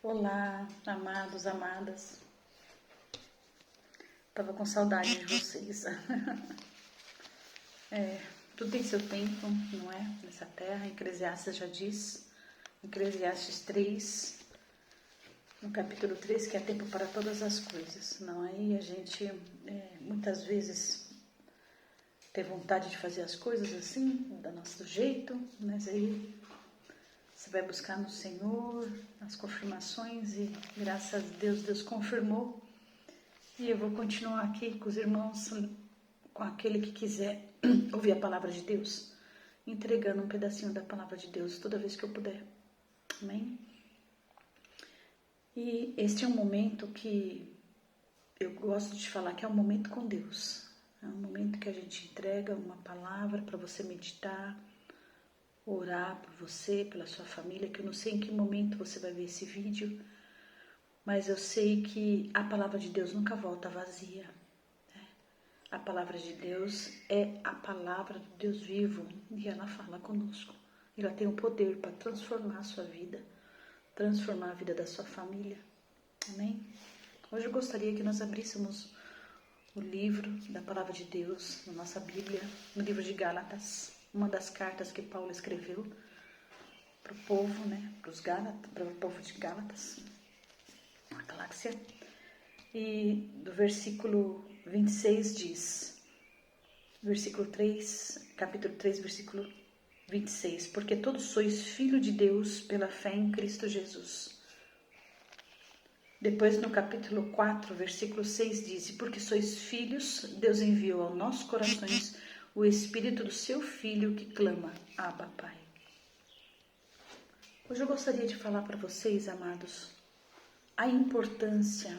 Olá, amados, amadas. Tava com saudade de vocês. Tudo tem seu tempo, não é? Nessa terra, Eclesiastes já diz, Eclesiastes 3, no capítulo 3, que é tempo para todas as coisas, não é? E a gente muitas vezes tem vontade de fazer as coisas assim, do nosso jeito, mas aí você vai buscar no Senhor as confirmações e graças a Deus, Deus confirmou. E eu vou continuar aqui com os irmãos, com aquele que quiser ouvir a palavra de Deus, entregando um pedacinho da palavra de Deus toda vez que eu puder. Amém? E este é um momento que eu gosto de falar que é um momento com Deus. É um momento que a gente entrega uma palavra para você meditar, orar por você, pela sua família, que eu não sei em que momento você vai ver esse vídeo, mas eu sei que a palavra de Deus nunca volta vazia. A palavra de Deus é a palavra do Deus vivo e ela fala conosco. Ela tem o poder para transformar a sua vida, transformar a vida da sua família. Amém? Hoje eu gostaria que nós abríssemos o livro da palavra de Deus, na nossa Bíblia, no livro de Gálatas, uma das cartas que Paulo escreveu para o povo, para o povo de Gálatas, a galáxia. E do versículo 26 diz, versículo 3, capítulo 3, versículo 26, porque todos sois filhos de Deus pela fé em Cristo Jesus. Depois no capítulo 4, versículo 6 diz, porque sois filhos, Deus enviou aos nossos corações o Espírito do seu Filho que clama, Abba, Pai. Hoje eu gostaria de falar para vocês, amados, a importância,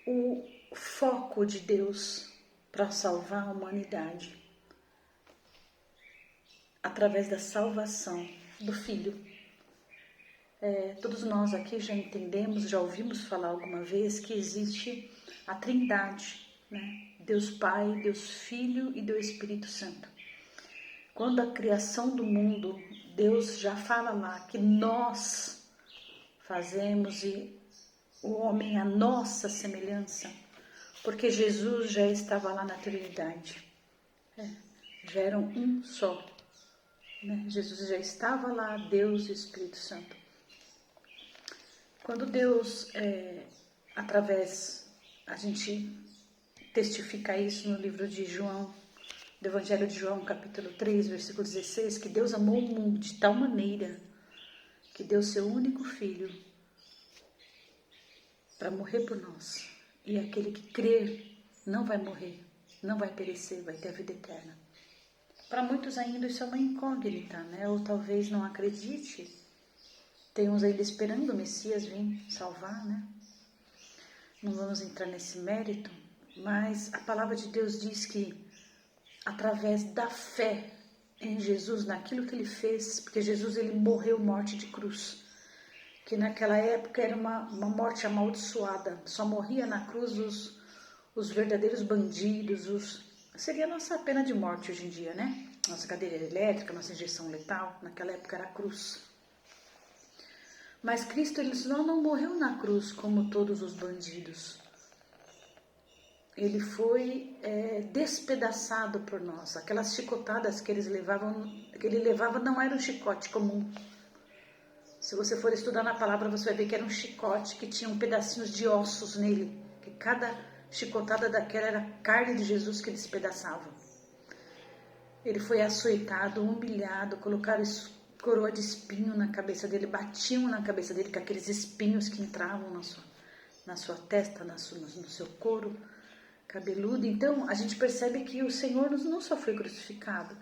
o foco de Deus para salvar a humanidade através da salvação do Filho. Todos nós aqui já entendemos, já ouvimos falar alguma vez que existe a Trindade, né? Deus Pai, Deus Filho e Deus Espírito Santo. Quando a criação do mundo, Deus já fala lá que nós fazemos o homem à nossa semelhança, porque Jesus já estava lá na Trindade. Já eram um só. Né? Jesus já estava lá, Deus e Espírito Santo. Quando Deus, a gente testifica isso no livro de João, do Evangelho de João, capítulo 3, versículo 16, que Deus amou o mundo de tal maneira que deu seu único filho para morrer por nós. E aquele que crer não vai morrer, não vai perecer, vai ter a vida eterna. Para muitos ainda isso é uma incógnita, né? Ou talvez não acredite. Tem uns ainda esperando o Messias vir salvar, né? Não vamos entrar nesse mérito, mas a palavra de Deus diz que através da fé em Jesus, naquilo que ele fez, porque Jesus ele morreu morte de cruz, que naquela época era uma morte amaldiçoada, só morria na cruz os verdadeiros bandidos, seria a nossa pena de morte hoje em dia, né? Nossa cadeira elétrica, nossa injeção letal, naquela época era a cruz. Mas Cristo ele só não morreu na cruz como todos os bandidos. Ele foi despedaçado por nós. Aquelas chicotadas que ele levava não era um chicote comum. Se você for estudar na palavra, você vai ver que era um chicote que tinha pedacinhos de ossos nele. Que cada chicotada daquela era a carne de Jesus que despedaçava. Ele foi açoitado, humilhado, colocaram coroa de espinho na cabeça dele, batiam na cabeça dele com aqueles espinhos que entravam na sua testa, no seu couro cabeludo. Então a gente percebe que o Senhor não só foi crucificado,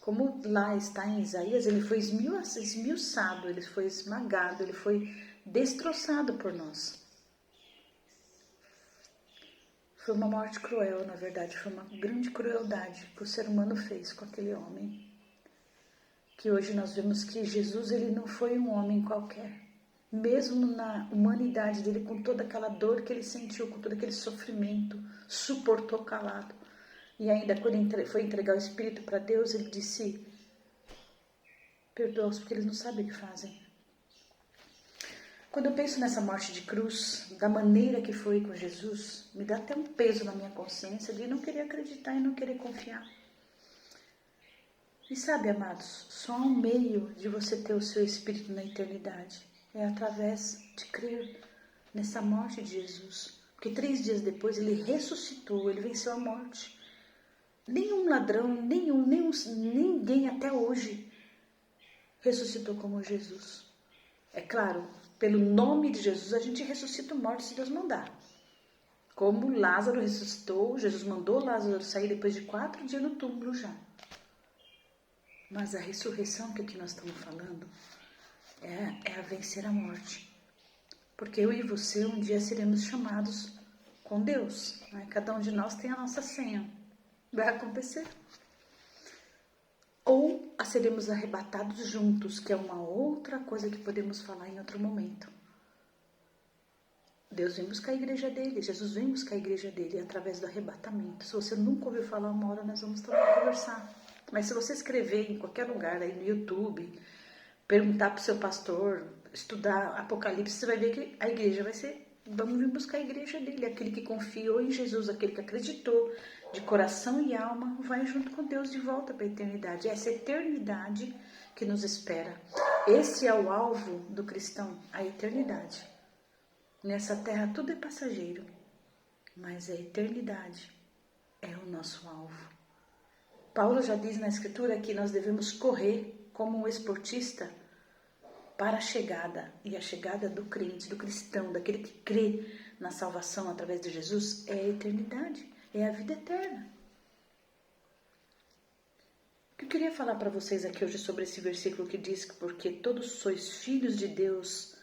como lá está em Isaías, ele foi esmiuçado, ele foi esmagado, ele foi destroçado por nós. Foi uma morte cruel, na verdade, foi uma grande crueldade que o ser humano fez com aquele homem. Que hoje nós vemos que Jesus ele não foi um homem qualquer. Mesmo na humanidade dele, com toda aquela dor que ele sentiu, com todo aquele sofrimento, suportou calado. E ainda quando ele foi entregar o Espírito para Deus, ele disse, perdoa-os porque eles não sabem o que fazem. Quando eu penso nessa morte de cruz, da maneira que foi com Jesus, me dá até um peso na minha consciência de não querer acreditar e não querer confiar. E sabe, amados, só há um meio de você ter o seu espírito na eternidade. É através de crer nessa morte de Jesus. Porque 3 dias depois ele ressuscitou, ele venceu a morte. Nenhum ladrão, ninguém até hoje ressuscitou como Jesus. É claro, pelo nome de Jesus a gente ressuscita o morto se Deus mandar. Como Lázaro ressuscitou, Jesus mandou Lázaro sair depois de 4 dias no túmulo já. Mas a ressurreição que aqui nós estamos falando é a vencer a morte. Porque eu e você um dia seremos chamados com Deus. Né? Cada um de nós tem a nossa senha. Vai acontecer. Ou seremos arrebatados juntos, que é uma outra coisa que podemos falar em outro momento. Deus vem buscar a igreja dele, Jesus vem buscar a igreja dele através do arrebatamento. Se você nunca ouviu falar, uma hora nós vamos também conversar. Mas se você escrever em qualquer lugar, aí no YouTube, perguntar para o seu pastor, estudar Apocalipse, você vai ver que a igreja vai ser, vamos vir buscar a igreja dele, aquele que confiou em Jesus, aquele que acreditou de coração e alma, vai junto com Deus de volta para a eternidade. Essa eternidade que nos espera. Esse é o alvo do cristão, a eternidade. Nessa terra tudo é passageiro, mas a eternidade é o nosso alvo. Paulo já diz na Escritura que nós devemos correr como um esportista para a chegada. E a chegada do crente, do cristão, daquele que crê na salvação através de Jesus, é a eternidade, é a vida eterna. O que eu queria falar para vocês aqui hoje sobre esse versículo que diz que porque todos sois filhos de Deus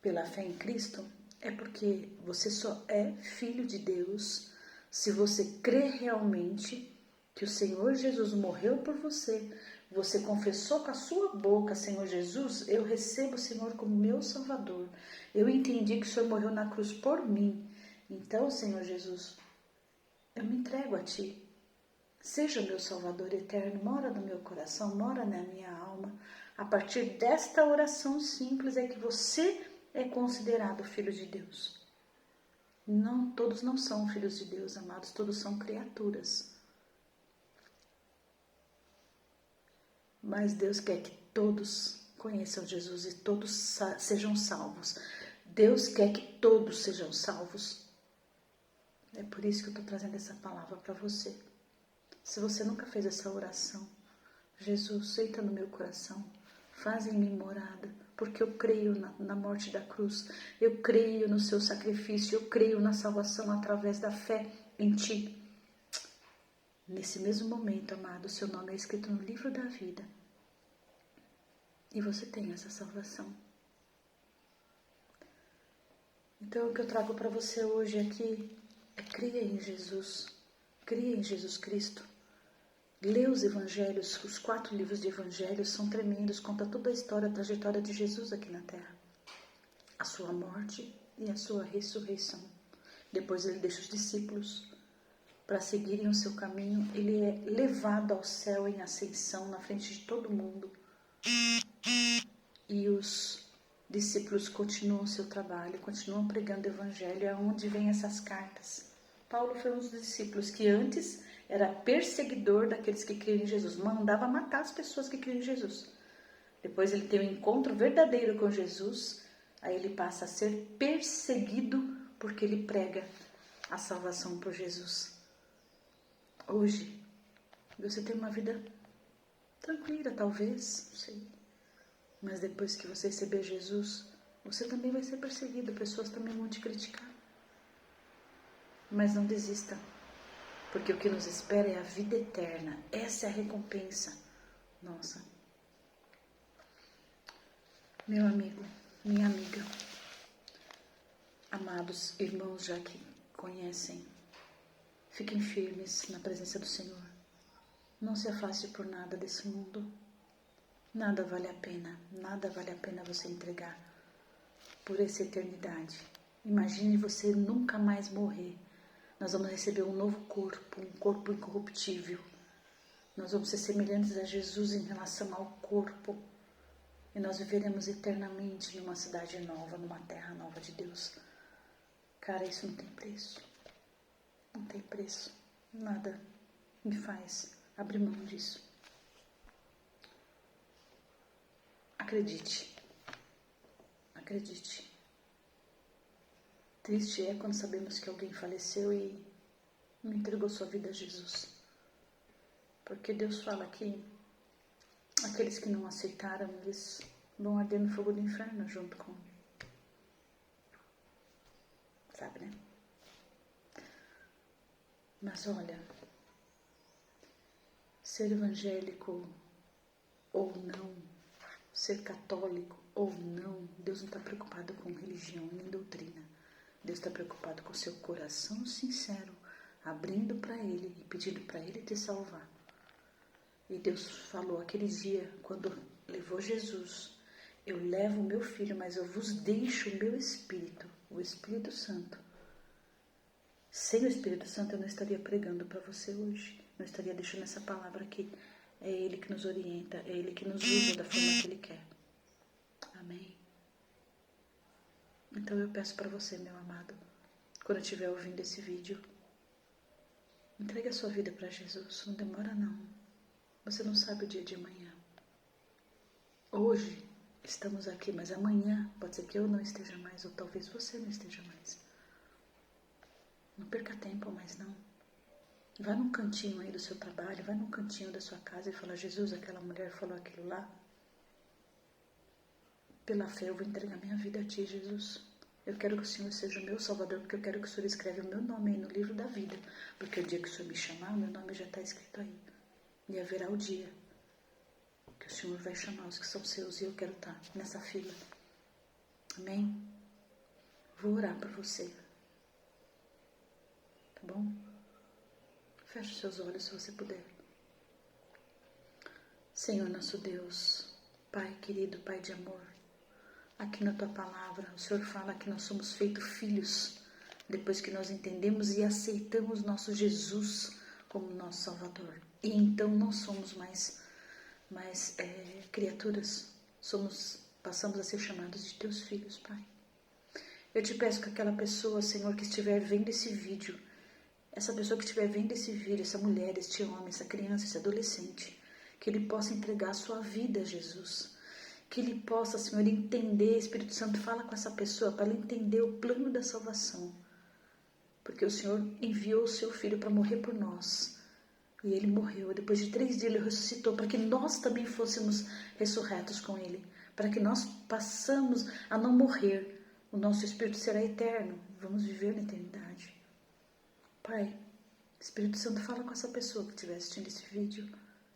pela fé em Cristo, é porque você só é filho de Deus se você crê realmente que o Senhor Jesus morreu por você, você confessou com a sua boca, Senhor Jesus, eu recebo o Senhor como meu Salvador, eu entendi que o Senhor morreu na cruz por mim, então, Senhor Jesus, eu me entrego a Ti, seja meu Salvador eterno, mora no meu coração, mora na minha alma. A partir desta oração simples é que você é considerado filho de Deus. Não, todos não são filhos de Deus, amados, todos são criaturas. Mas Deus quer que todos conheçam Jesus e todos sejam salvos. Deus quer que todos sejam salvos. É por isso que eu estou trazendo essa palavra para você. Se você nunca fez essa oração, Jesus, entra no meu coração, faz em mim morada, porque eu creio na morte da cruz, eu creio no seu sacrifício, eu creio na salvação através da fé em Ti. Nesse mesmo momento, amado, o seu nome é escrito no livro da vida. E você tem essa salvação. Então, o que eu trago para você hoje aqui é crer em Jesus. Crer em Jesus Cristo. Lê os evangelhos, os 4 livros de evangelhos são tremendos, conta toda a história, a trajetória de Jesus aqui na terra. A sua morte e a sua ressurreição. Depois ele deixa os discípulos para seguirem o seu caminho, ele é levado ao céu em ascensão na frente de todo mundo. E os discípulos continuam o seu trabalho, continuam pregando o evangelho, é onde vem essas cartas. Paulo foi um dos discípulos que antes era perseguidor daqueles que criam em Jesus, mandava matar as pessoas que criam em Jesus. Depois ele tem um encontro verdadeiro com Jesus, aí ele passa a ser perseguido porque ele prega a salvação por Jesus. Hoje, você tem uma vida tranquila, talvez, não sei. Mas depois que você receber Jesus, você também vai ser perseguido, pessoas também vão te criticar. Mas não desista, porque o que nos espera é a vida eterna. Essa é a recompensa nossa. Meu amigo, minha amiga, amados irmãos já que conhecem, fiquem firmes na presença do Senhor. Não se afaste por nada desse mundo. Nada vale a pena você entregar por essa eternidade. Imagine você nunca mais morrer. Nós vamos receber um novo corpo, um corpo incorruptível. Nós vamos ser semelhantes a Jesus em relação ao corpo. e nós viveremos eternamente numa cidade nova, numa terra nova de Deus. Cara, isso não tem preço. Não tem preço. Nada me faz abrir mão disso. Acredite. Acredite. Triste é quando sabemos que alguém faleceu e não entregou sua vida a Jesus. Porque Deus fala que aqueles que não aceitaram, eles vão arder no fogo do inferno junto com... Sabe, né? Mas olha, ser evangélico ou não, ser católico ou não, Deus não está preocupado com religião nem doutrina. Deus está preocupado com seu coração sincero, abrindo para Ele e pedindo para Ele te salvar. E Deus falou aquele dia, quando levou Jesus: eu levo o meu filho, mas eu vos deixo o meu Espírito, o Espírito Santo. Sem o Espírito Santo eu não estaria pregando para você hoje, não estaria deixando essa palavra aqui. É Ele que nos orienta, é Ele que nos usa da forma que Ele quer. Amém? Então eu peço para você, meu amado, quando estiver ouvindo esse vídeo, entregue a sua vida para Jesus, não demora não. Você não sabe o dia de amanhã. Hoje estamos aqui, mas amanhã pode ser que eu não esteja mais, ou talvez você não esteja mais. Não perca tempo mais não. Vai num cantinho aí do seu trabalho, vai num cantinho da sua casa e fala: Jesus, aquela mulher falou aquilo lá. Pela fé eu vou entregar minha vida a Ti, Jesus. Eu quero que o Senhor seja o meu Salvador, porque eu quero que o Senhor escreva o meu nome aí no livro da vida. Porque o dia que o Senhor me chamar, o meu nome já está escrito aí. E haverá o dia que o Senhor vai chamar os que são seus, e eu quero estar nessa fila. Amém? Vou orar por você. Tá bom? Feche seus olhos se você puder. Senhor nosso Deus, Pai querido, Pai de amor, aqui na Tua palavra, o Senhor fala que nós somos feitos filhos, depois que nós entendemos e aceitamos nosso Jesus como nosso Salvador. E então não somos mais criaturas, passamos a ser chamados de Teus filhos, Pai. Eu te peço que aquela pessoa, Senhor, que estiver vendo esse vídeo, essa pessoa que estiver vendo esse vídeo, essa mulher, este homem, essa criança, esse adolescente, que ele possa entregar a sua vida a Jesus. Que ele possa, Senhor, entender, Espírito Santo, fala com essa pessoa para ele entender o plano da salvação. Porque o Senhor enviou o seu Filho para morrer por nós. E ele morreu. Depois de 3 dias ele ressuscitou para que nós também fôssemos ressurretos com ele. Para que nós passamos a não morrer. O nosso Espírito será eterno. Vamos viver na eternidade. Pai, Espírito Santo, fala com essa pessoa que estiver assistindo esse vídeo.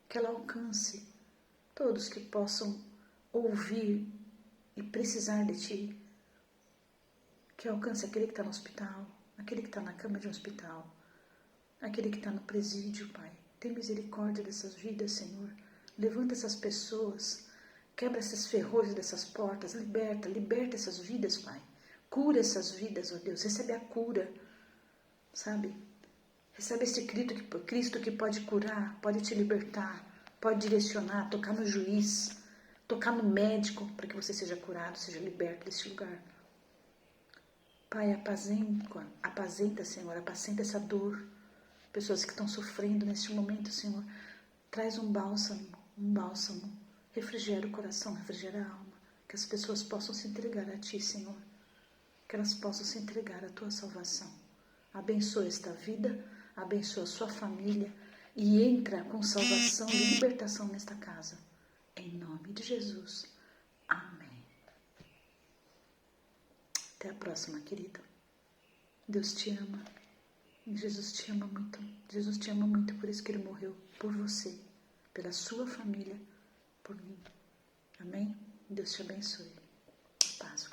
Que ela alcance todos que possam ouvir e precisar de Ti. Que alcance aquele que está no hospital, aquele que está na cama de um hospital, aquele que está no presídio, Pai. Tem misericórdia dessas vidas, Senhor. Levanta essas pessoas, quebra esses ferrolhos dessas portas, liberta essas vidas, Pai. Cura essas vidas, ó Deus, recebe a cura, sabe? Recebe esse Cristo que pode curar, pode te libertar, pode direcionar, tocar no juiz, tocar no médico, para que você seja curado, seja liberto desse lugar. Pai, apazenta, Senhor, apacenta essa dor. Pessoas que estão sofrendo neste momento, Senhor, traz um bálsamo, refrigera o coração, refrigera a alma, que as pessoas possam se entregar a Ti, Senhor, que elas possam se entregar à Tua salvação. Abençoa esta vida, abençoa a sua família e entra com salvação e libertação nesta casa. Em nome de Jesus. Amém. Até a próxima, querida. Deus te ama. Jesus te ama muito. Jesus te ama muito, por isso que Ele morreu por você, pela sua família, por mim. Amém? Deus te abençoe. Paz.